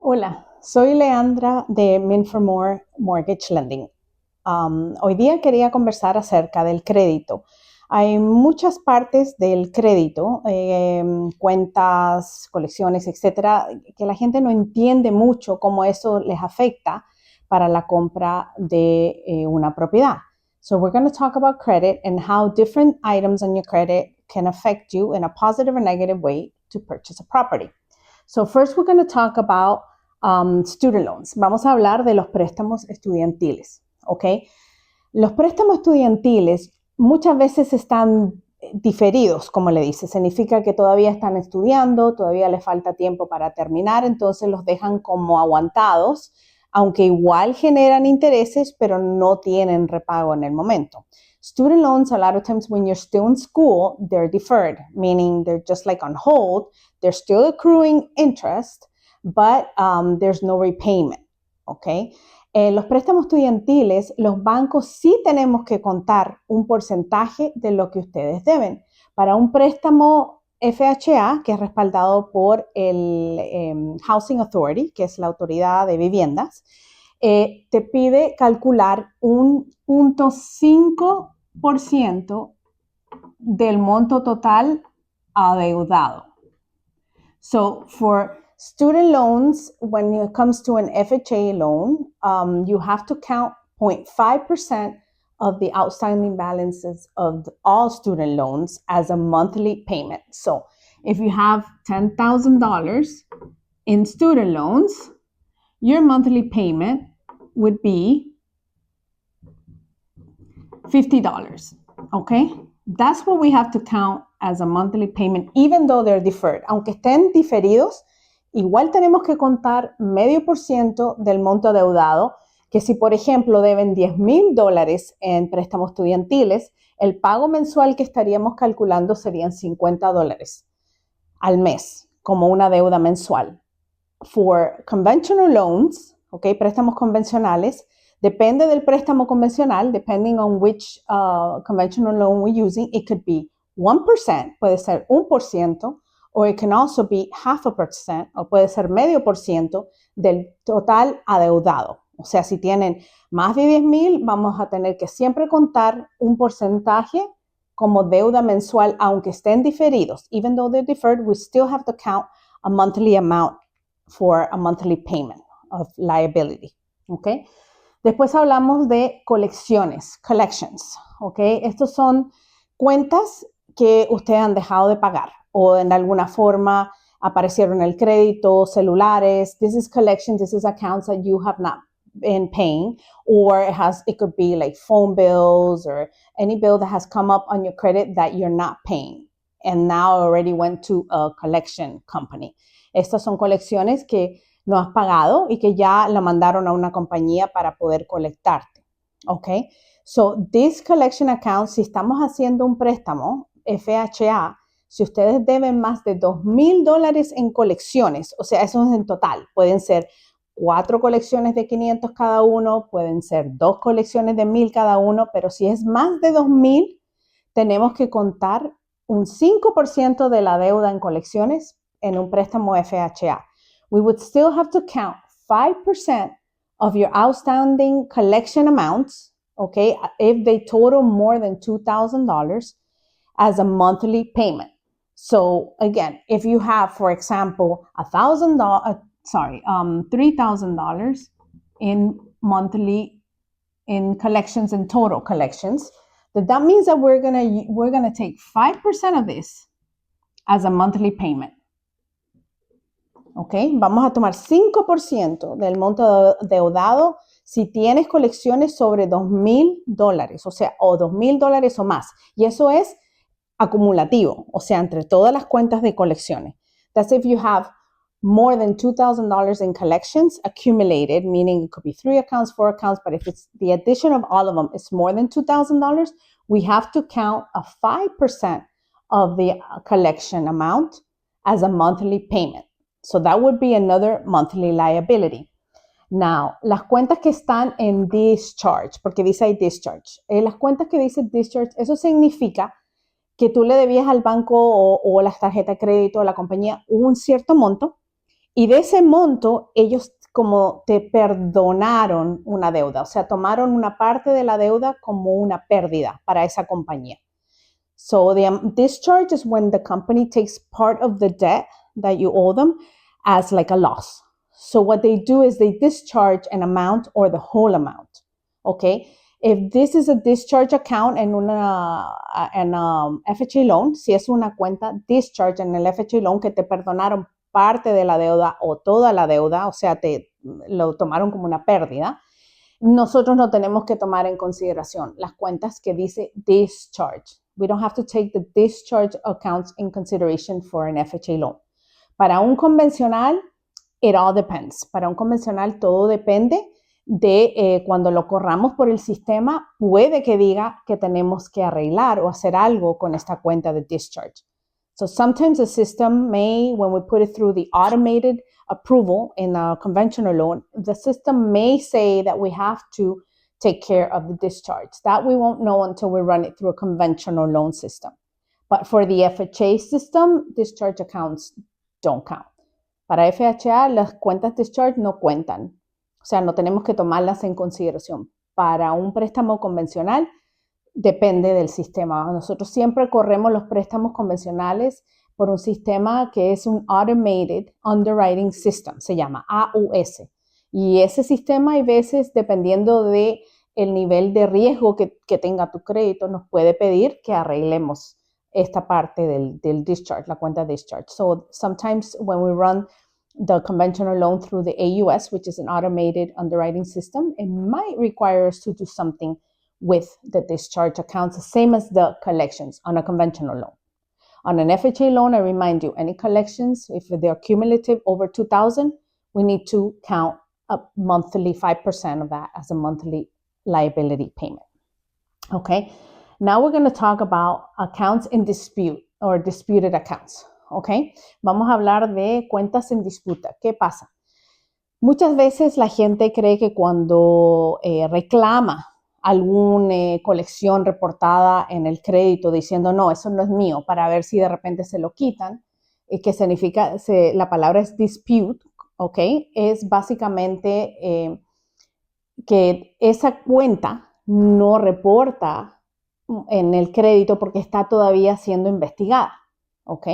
Hola, soy Leandra de Mint for More Mortgage Lending. Hoy día quería conversar acerca del crédito. Hay muchas partes del crédito, cuentas, colecciones, etcétera, que la gente no entiende mucho cómo eso les afecta para la compra de una propiedad. So we're going to talk about credit and how different items on your credit can affect you in a positive or negative way to purchase a property. So first we're going to talk about student loans. Vamos a hablar de los préstamos estudiantiles, ¿ok? Los préstamos estudiantiles muchas veces están diferidos, como le dice. Significa que todavía están estudiando, todavía les falta tiempo para terminar, entonces los dejan como aguantados, aunque igual generan intereses, pero no tienen repago en el momento. Student loans, a lot of times when you're still in school, they're deferred, meaning they're just like on hold. They're still accruing interest, but there's no repayment, ¿ok? Los préstamos estudiantiles, los bancos sí tenemos que contar un porcentaje de lo que ustedes deben. Para un préstamo FHA, que es respaldado por el Housing Authority, que es la autoridad de viviendas, te pide calcular un 0.5% del monto total adeudado. So for student loans, when it comes to an FHA loan, you have to count 0.5% of the outstanding balances of all student loans as a monthly payment. So if you have $10,000 in student loans, your monthly payment would be $50, okay? That's what we have to count as a monthly payment, even though they're deferred. Aunque estén diferidos, igual tenemos que contar 0.5% del monto adeudado, que si por ejemplo deben $10,000 en préstamos estudiantiles, el pago mensual que estaríamos calculando serían $50 al mes, como una deuda mensual. For conventional loans, okay, préstamos convencionales, depende del préstamo convencional, depending on which conventional loan we're using, it could be 1%, puede ser 1%, or it can also be 0.5%, o puede ser 0.5% del total adeudado. O sea, si tienen más de 10,000, vamos a tener que siempre contar un porcentaje como deuda mensual, aunque estén diferidos. Even though they're deferred, we still have to count a monthly amount for a monthly payment of liability, ¿ok? Después hablamos de colecciones, collections, ¿ok? Estos son cuentas que ustedes han dejado de pagar o en alguna forma aparecieron en el crédito, celulares. This is collections, this is accounts that you have not been paying, or it could be like phone bills or any bill that has come up on your credit that you're not paying and now already went to a collection company. Estas son colecciones que no has pagado y que ya la mandaron a una compañía para poder colectarte, ¿ok? So, this collection account, si estamos haciendo un préstamo FHA, si ustedes deben más de $2,000 en colecciones, o sea, eso es en total, pueden ser 4 colecciones de 500 cada uno, pueden ser 2 colecciones de 1,000 cada uno, pero si es más de 2,000, tenemos que contar un 5% de la deuda en colecciones en un préstamo FHA. We would still have to count 5% of your outstanding collection amounts, okay, if they total more than $2,000 as a monthly payment. So again, if you have, for example, $3,000 in monthly in collections, in total collections, that means that we're gonna take 5% of this as a monthly payment. ¿Ok? Vamos a tomar 5% del monto deudado si tienes colecciones sobre $2,000, o sea, o $2,000 o más. Y eso es acumulativo, o sea, entre todas las cuentas de colecciones. That's if you have more than $2,000 in collections accumulated, meaning it could be 3 accounts, 4 accounts, but if it's the addition of all of them is more than $2,000, we have to count a 5% of the collection amount as a monthly payment. So that would be another monthly liability. Now, las cuentas que están en discharge, porque dice ahí discharge. Las cuentas que dice discharge, eso significa que tú le debías al banco o la tarjeta de crédito o la compañía un cierto monto Y de ese monto, ellos como te perdonaron una deuda, o sea, tomaron una parte de la deuda como una pérdida para esa compañía. So the discharge is when the company takes part of the debt that you owe them as like a loss. So what they do is they discharge an amount or the whole amount, okay? If this is a discharge account en FHA loan, si es una cuenta discharge en el FHA loan que te perdonaron parte de la deuda o toda la deuda, o sea, te lo tomaron como una pérdida, nosotros no tenemos que tomar en consideración las cuentas que dice discharge. We don't have to take the discharge accounts in consideration for an FHA loan. Para un convencional, it all depends. Para un convencional, todo depende de cuando lo corramos por el sistema, puede que diga que tenemos que arreglar o hacer algo con esta cuenta de discharge. So sometimes the system may, when we put it through the automated approval in a conventional loan, the system may say that we have to take care of the discharge. That we won't know until we run it through a conventional loan system. But for the FHA system, discharge accounts don't count. Para FHA, las cuentas discharge no cuentan. O sea, no tenemos que tomarlas en consideración. Para un préstamo convencional, depende del sistema. Nosotros siempre corremos los préstamos convencionales por un sistema que es un Automated Underwriting System, se llama AUS. Y ese sistema, hay veces, dependiendo de el nivel de riesgo que tenga tu crédito, nos puede pedir que arreglemos esta parte del discharge, la cuenta discharge. So sometimes when we run the conventional loan through the AUS, which is an automated underwriting system, it might require us to do something with the discharge accounts, the same as the collections on a conventional loan. On an FHA loan, I remind you, any collections, if they're cumulative over 2,000, we need to count a monthly 5% of that as a monthly liability payment. Okay, now we're going to talk about accounts in dispute or disputed accounts. Okay, vamos a hablar de cuentas en disputa. ¿Qué pasa? Muchas veces la gente cree que cuando reclama alguna colección reportada en el crédito diciendo no, eso no es mío, para ver si de repente se lo quitan, que significa, la palabra es dispute, ¿ok? Es básicamente que esa cuenta no reporta en el crédito porque está todavía siendo investigada, ¿ok?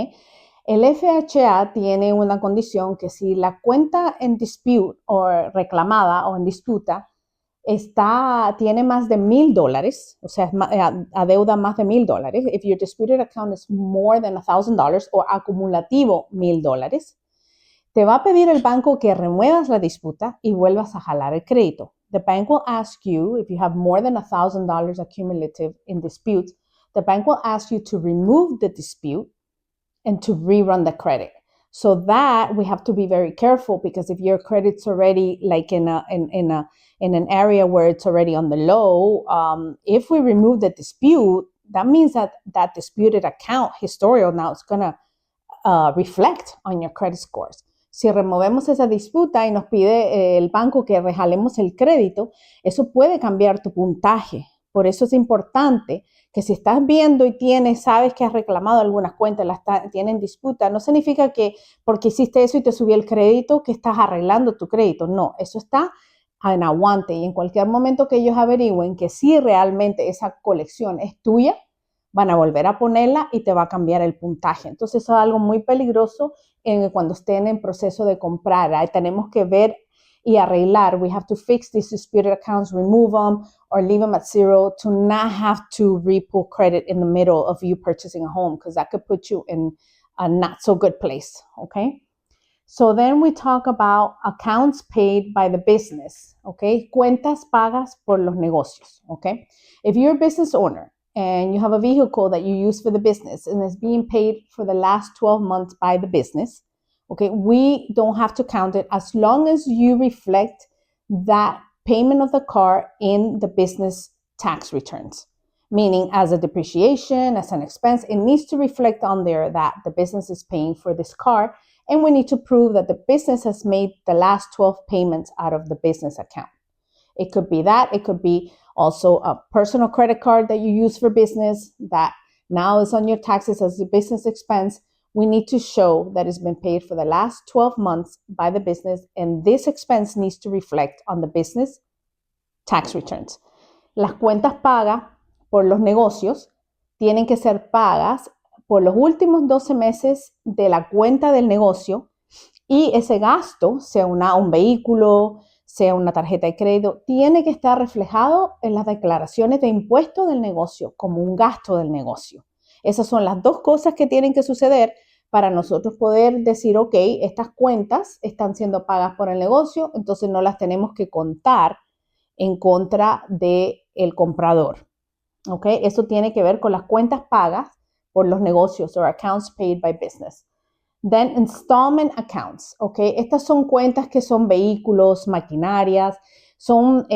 El FHA tiene una condición que si la cuenta en dispute o reclamada o en disputa tiene más de $1,000, o sea, adeuda más de $1,000, if your disputed account is more than $1,000 o acumulativo $1,000, te va a pedir el banco que remuevas la disputa y vuelvas a jalar el crédito. The bank will ask you, if you have more than $1,000 accumulative in disputes, the bank will ask you to remove the dispute and to rerun the credit. So that we have to be very careful, because if your credit's already like in an area where it's already on the low, if we remove the dispute, that means that disputed account historical now is going to reflect on your credit scores. Si removemos esa disputa y nos pide el banco que rejalemos el crédito, eso puede cambiar tu puntaje. Por eso es importante que si estás viendo y sabes que has reclamado algunas cuentas, tienen disputa, no significa que porque hiciste eso y te subió el crédito, que estás arreglando tu crédito. No, eso está en aguante, y en cualquier momento que ellos averigüen que sí realmente esa colección es tuya, van a volver a ponerla y te va a cambiar el puntaje. Entonces eso es algo muy peligroso cuando estén en proceso de comprar. Ahí tenemos que ver y arreglar. We have to fix these disputed accounts, remove them, or leave them at zero to not have to re-pull credit in the middle of you purchasing a home, because that could put you in a not so good place, okay? So then we talk about accounts paid by the business, okay? Cuentas pagas por los negocios, okay? If you're a business owner and you have a vehicle that you use for the business and it's being paid for the last 12 months by the business, okay, we don't have to count it as long as you reflect that payment of the car in the business tax returns, meaning as a depreciation, as an expense. It needs to reflect on there that the business is paying for this car, and we need to prove that the business has made the last 12 payments out of the business account. It could be that. It could be also a personal credit card that you use for business that now is on your taxes as a business expense. we need to show that it's been paid for the last 12 months by the business, and this expense needs to reflect on the business tax returns. Las cuentas pagas por los negocios tienen que ser pagas por los últimos 12 meses de la cuenta del negocio, y ese gasto, sea un vehículo, sea una tarjeta de crédito, tiene que estar reflejado en las declaraciones de impuestos del negocio como un gasto del negocio. Esas son las dos cosas que tienen que suceder para nosotros poder decir, ok, estas cuentas están siendo pagas por el negocio, entonces no las tenemos que contar en contra del comprador. ¿Ok? Eso tiene que ver con las cuentas pagas por los negocios, or accounts paid by business. Then installment accounts, ¿ok? Estas son cuentas que son vehículos, maquinarias, son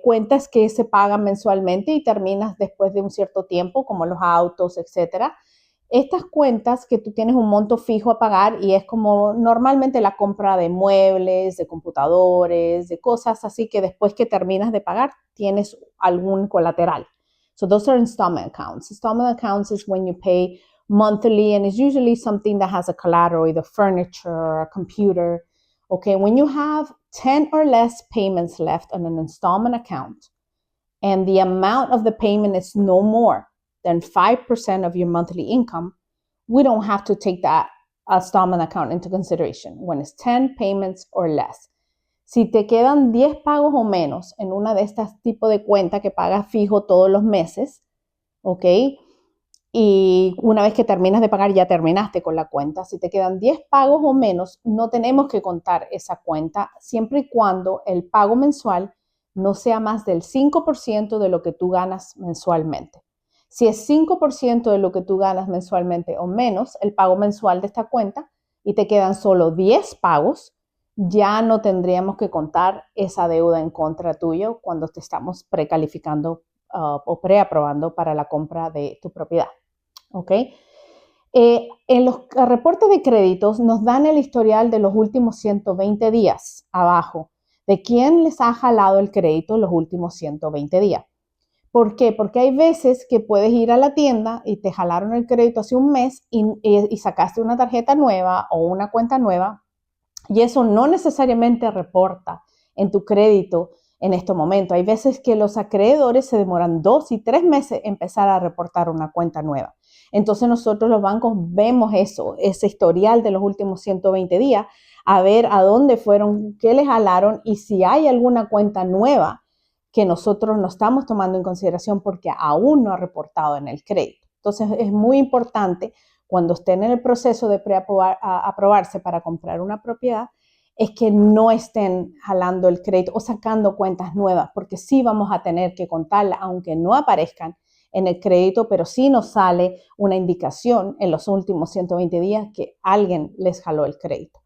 cuentas que se pagan mensualmente y terminas después de un cierto tiempo, como los autos, etc. Estas cuentas que tú tienes un monto fijo a pagar y es como normalmente la compra de muebles, de computadores, de cosas así que después que terminas de pagar tienes algún colateral. So those are installment accounts. Installment accounts is when you pay monthly, and it's usually something that has a collateral, either furniture or a computer. Okay, when you have 10 or less payments left on an installment account, and the amount of the payment is no more than 5% of your monthly income, we don't have to take that installment account into consideration when it's 10 payments or less. Si te quedan 10 pagos o menos en una de estas tipos de cuenta que pagas fijo todos los meses, ¿ok? Y una vez que terminas de pagar, ya terminaste con la cuenta. Si te quedan 10 pagos o menos, no tenemos que contar esa cuenta siempre y cuando el pago mensual no sea más del 5% de lo que tú ganas mensualmente. Si es 5% de lo que tú ganas mensualmente o menos, el pago mensual de esta cuenta, y te quedan solo 10 pagos, ya no tendríamos que contar esa deuda en contra tuyo cuando te estamos precalificando o preaprobando para la compra de tu propiedad. ¿Ok? En los reportes de créditos nos dan el historial de los últimos 120 días abajo, de quién les ha jalado el crédito los últimos 120 días. ¿Por qué? Porque hay veces que puedes ir a la tienda y te jalaron el crédito hace un mes y sacaste una tarjeta nueva o una cuenta nueva, y eso no necesariamente reporta en tu crédito en este momento. Hay veces que los acreedores se demoran 2 y 3 meses en empezar a reportar una cuenta nueva. Entonces nosotros los bancos vemos eso, ese historial de los últimos 120 días, a ver a dónde fueron, qué les jalaron y si hay alguna cuenta nueva que nosotros no estamos tomando en consideración porque aún no ha reportado en el crédito. Entonces es muy importante cuando estén en el proceso de aprobarse para comprar una propiedad, es que no estén jalando el crédito o sacando cuentas nuevas, porque sí vamos a tener que contarla, aunque no aparezcan en el crédito, pero sí nos sale una indicación en los últimos 120 días que alguien les jaló el crédito.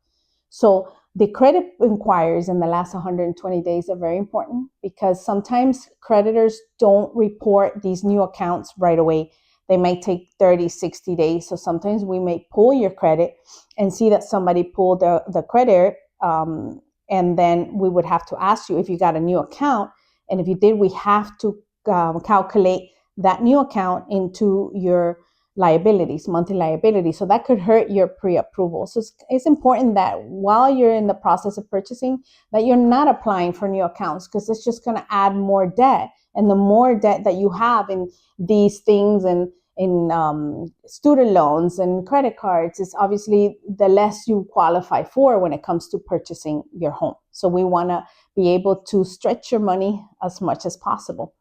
So the credit inquiries in the last 120 days are very important because sometimes creditors don't report these new accounts right away. They might take 30, 60 days. So sometimes we may pull your credit and see that somebody pulled the credit, and then we would have to ask you if you got a new account. And if you did, we have to calculate that new account into your liabilities, monthly liabilities. So that could hurt your pre-approval. So it's important that while you're in the process of purchasing, that you're not applying for new accounts, because it's just going to add more debt. And the more debt that you have in these things and in student loans and credit cards, is obviously the less you qualify for when it comes to purchasing your home. So we want to be able to stretch your money as much as possible.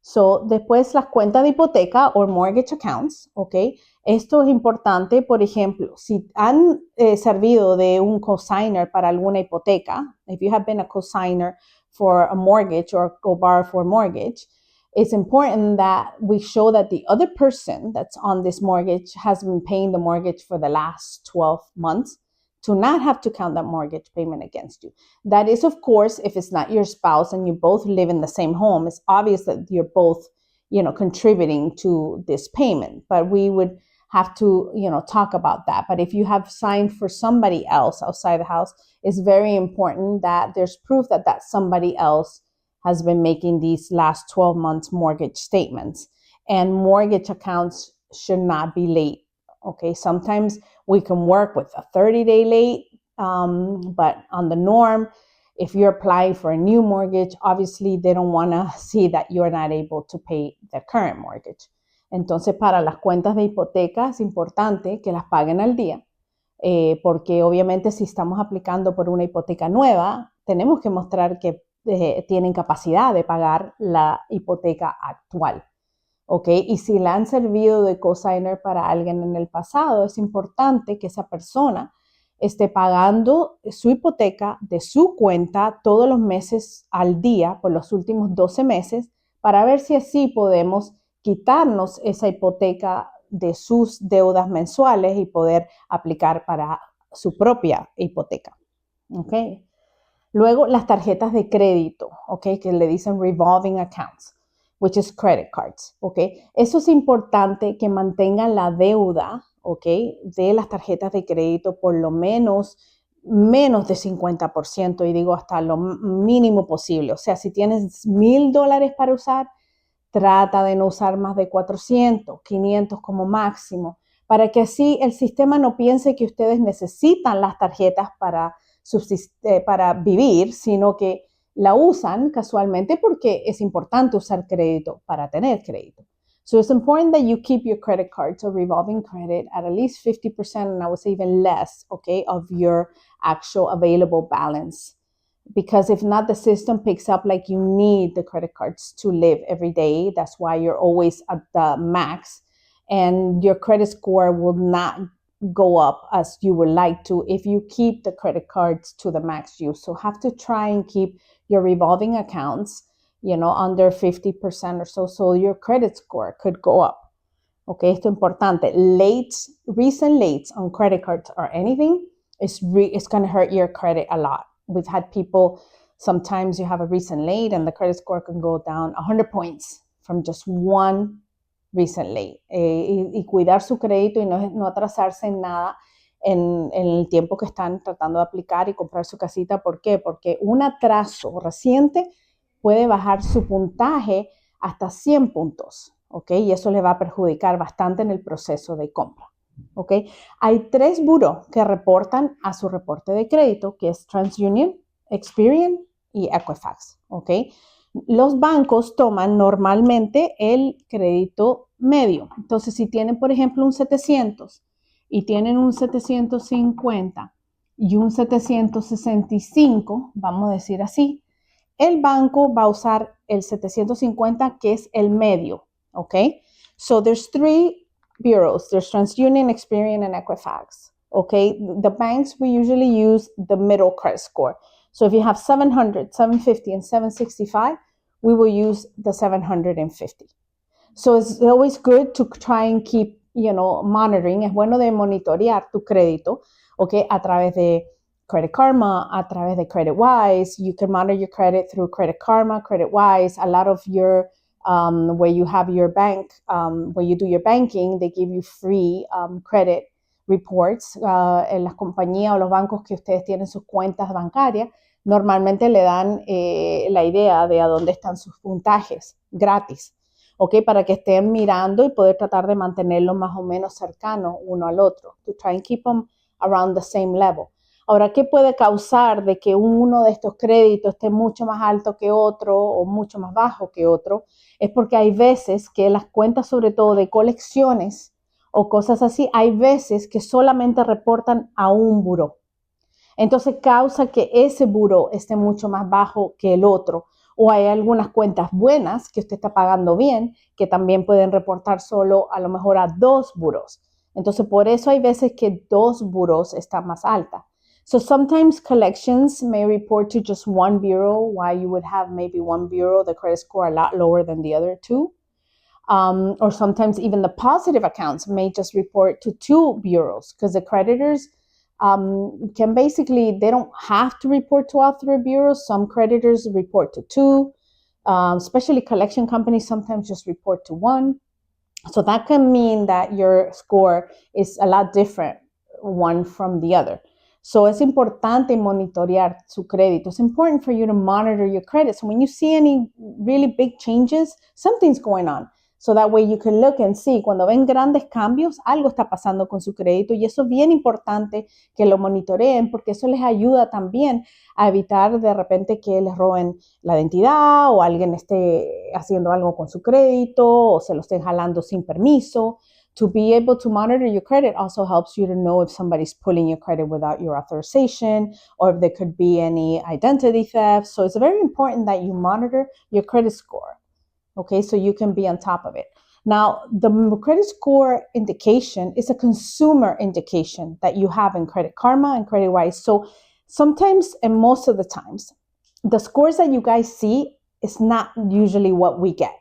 So, después las cuentas de hipoteca o mortgage accounts, ¿ok? Esto es importante, por ejemplo, si han servido de un cosigner para alguna hipoteca, if you have been a cosigner for a mortgage or go borrow for a mortgage, it's important that we show that the other person that's on this mortgage has been paying the mortgage for the last 12 months to not have to count that mortgage payment against you. That is, of course, if it's not your spouse and you both live in the same home, it's obvious that you're both, contributing to this payment. But we would have to, talk about that. But if you have signed for somebody else outside the house, it's very important that there's proof that that somebody else has been making these last 12 months mortgage statements. And mortgage accounts should not be late. Okay, sometimes We can work with a 30-day late, but on the norm, if you're applying for a new mortgage, obviously they don't want to see that you're not able to pay the current mortgage. Entonces, para las cuentas de hipoteca es importante que las paguen al día, porque obviamente si estamos aplicando por una hipoteca nueva, tenemos que mostrar que tienen capacidad de pagar la hipoteca actual. ¿Ok? Y si le han servido de cosigner para alguien en el pasado, es importante que esa persona esté pagando su hipoteca de su cuenta todos los meses al día por los últimos 12 meses para ver si así podemos quitarnos esa hipoteca de sus deudas mensuales y poder aplicar para su propia hipoteca. ¿Ok? Luego, las tarjetas de crédito, ¿ok? Que le dicen revolving accounts, which is credit cards, ¿ok? Eso es importante que mantengan la deuda, ¿ok? De las tarjetas de crédito por lo menos de 50%, y digo hasta lo mínimo posible. O sea, si tienes $1,000 para usar, trata de no usar más de 400, 500 como máximo, para que así el sistema no piense que ustedes necesitan las tarjetas para vivir, sino que la usan casualmente porque es importante usar crédito para tener crédito. So it's important that you keep your credit cards or revolving credit at least 50%, and I would say even less, okay, of your actual available balance. Because if not, the system picks up like you need the credit cards to live every day. That's why you're always at the max, and your credit score will not go up as you would like to if you keep the credit cards to the max use. So have to try and keep your revolving accounts, under 50% or so your credit score could go up. Okay, esto es importante. Recent lates on credit cards or anything, it's going to hurt your credit a lot. We've had people, sometimes you have a recent late and the credit score can go down 100 points from just one recent late. Y cuidar su crédito y no atrasarse en nada en el tiempo que están tratando de aplicar y comprar su casita. ¿Por qué? Porque un atraso reciente puede bajar su puntaje hasta 100 puntos, ¿ok? Y eso le va a perjudicar bastante en el proceso de compra, ¿ok? Hay 3 buros que reportan a su reporte de crédito, que es TransUnion, Experian y Equifax, ¿ok? Los bancos toman normalmente el crédito medio. Entonces, si tienen, por ejemplo, un 700 y tienen un 750 y un 765, vamos a decir así, el banco va a usar el 750, que es el medio, ¿ok? So there's 3 bureaus. There's TransUnion, Experian, and Equifax, okay? The banks, we usually use the middle credit score. So if you have 700, 750, and 765, we will use the 750. So it's always good to try and keep, monitoring. Es bueno de monitorear tu crédito, okay, a través de Credit Karma, a través de CreditWise. You can monitor your credit through Credit Karma, CreditWise. A lot of your, where you have your bank, where you do your banking, they give you free credit reports. En las compañías o los bancos que ustedes tienen sus cuentas bancarias, normalmente le dan la idea de a dónde están sus puntajes gratis, ¿ok? Para que estén mirando y poder tratar de mantenerlos más o menos cercanos uno al otro, to try and keep them around the same level. Ahora, ¿qué puede causar de que uno de estos créditos esté mucho más alto que otro o mucho más bajo que otro? Es porque hay veces que las cuentas, sobre todo de colecciones o cosas así, hay veces que solamente reportan a un buró. Entonces causa que ese buró esté mucho más bajo que el otro. O hay algunas cuentas buenas que usted está pagando bien que también pueden reportar solo a lo mejor a 2 buros. Entonces por eso hay veces que 2 buros están más altas. So sometimes collections may report to just one bureau, while you would have maybe one bureau, the credit score a lot lower than the other 2. Or sometimes even the positive accounts may just report to 2 bureaus because the creditors can basically, they don't have to report to all 3 bureaus. Some creditors report to 2, especially collection companies sometimes just report to 1. So that can mean that your score is a lot different one from the other. So es importante monitorear su crédito. It's important for you to monitor your credit. So when you see any really big changes, something's going on. So that way you can look and see, cuando ven grandes cambios, algo está pasando con su crédito y eso es bien importante que lo monitoreen porque eso les ayuda también a evitar de repente que les roben la identidad o alguien esté haciendo algo con su crédito o se lo estén jalando sin permiso. To be able to monitor your credit also helps you to know if somebody's pulling your credit without your authorization or if there could be any identity theft. So it's very important that you monitor your credit score, okay, so you can be on top of it. Now, the credit score indication is a consumer indication that you have in Credit Karma and CreditWise. So sometimes, and most of the times, the scores that you guys see is not usually what we get.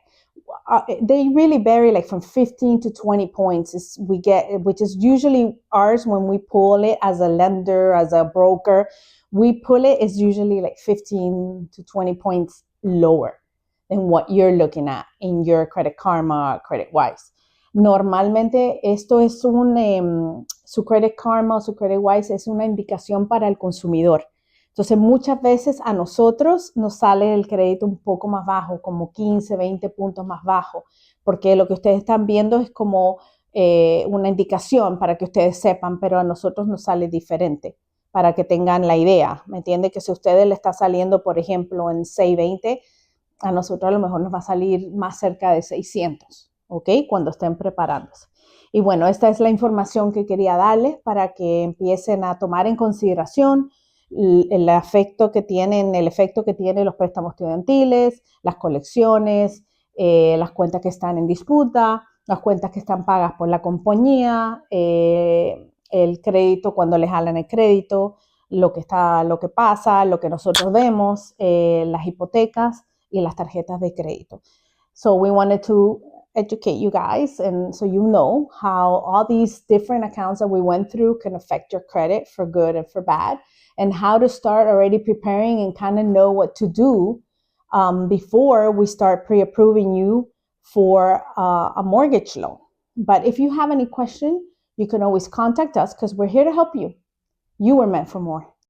They really vary, like from 15 to 20 points we get, which is usually ours when we pull it as a lender, as a broker. We pull it is usually like 15 to 20 points lower than what you're looking at in your Credit Karma, CreditWise. Normalmente esto es su Credit Karma o su CreditWise es una indicación para el consumidor. Entonces, muchas veces a nosotros nos sale el crédito un poco más bajo, como 15, 20 puntos más bajo, porque lo que ustedes están viendo es como una indicación para que ustedes sepan, pero a nosotros nos sale diferente, para que tengan la idea. ¿Me entiende? Que si a ustedes le está saliendo, por ejemplo, en 620, a nosotros a lo mejor nos va a salir más cerca de 600, ¿ok? Cuando estén preparándose. Y bueno, esta es la información que quería darles para que empiecen a tomar en consideración el efecto que tienen los préstamos estudiantiles, las colecciones, las cuentas que están en disputa, las cuentas que están pagas por la compañía, el crédito cuando les jalan el crédito, lo que pasa, lo que nosotros vemos, las hipotecas y las tarjetas de crédito. So we wanted to educate you guys and so you know how all these different accounts that we went through can affect your credit for good and for bad, and how to start already preparing and kind of know what to do before we start pre-approving you for a mortgage loan. But if you have any question, you can always contact us because we're here to help you. You were meant for more.